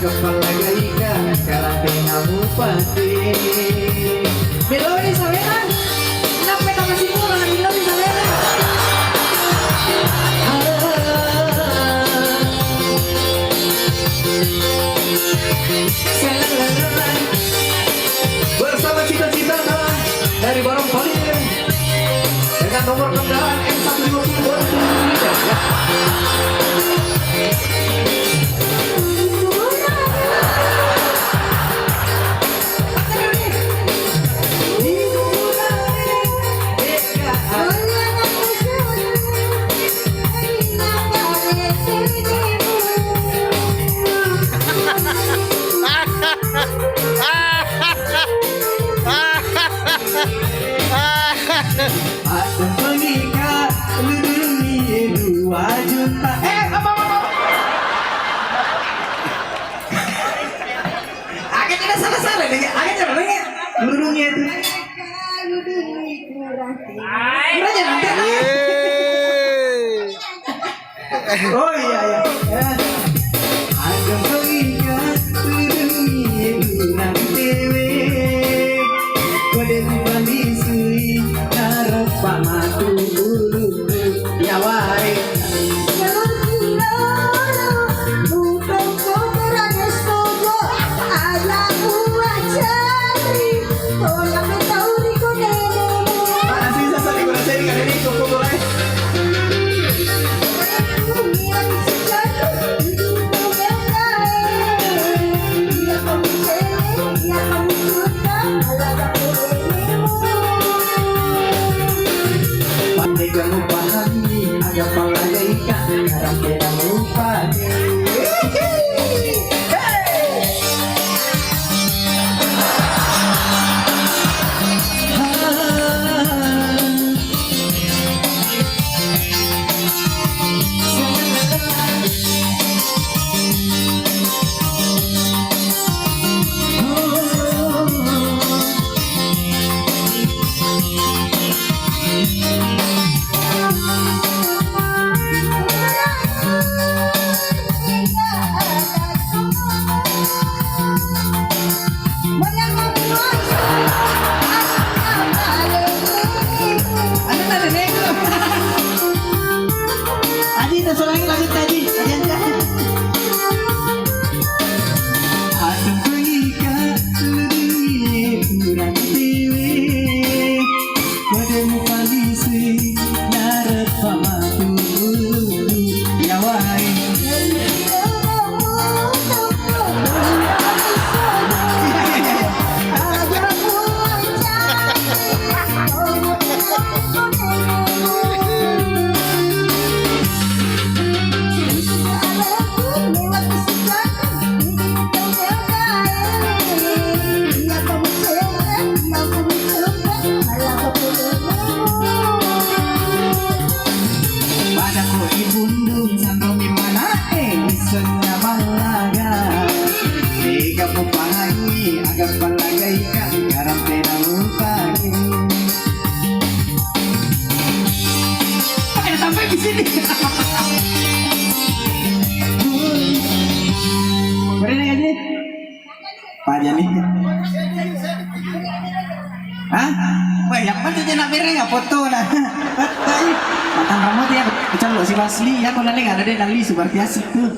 Kepalagaikan karantina bupati Milori Saweran kenapa kita masih kurang Milori Saweran bersama cita-cita dari Barong Polir dengan nomor kendaraan M120 ya. Aku mengikat lu demi 2 juta. Apa? Agak tidak salah nih. Agak coba lagi. Lurungnya itu. Lu demi kurang. Kurangnya nanti. Oh iya. Aku mengikat lu demi kurang dewe. Kode dibanding harap pamatu bulu ya wae bukan kotorannya setuju ada buah cari tolak tahu di kode mana sih sasa di kode cari kan ini cukup mulai kamu pahami agak palagaikan harap tidak lupa yang mana jenak mereng ya foto lah. Matang rambut ya, bicara lo si Basli ya kalau nggak ada deh nali seperti asik tuh.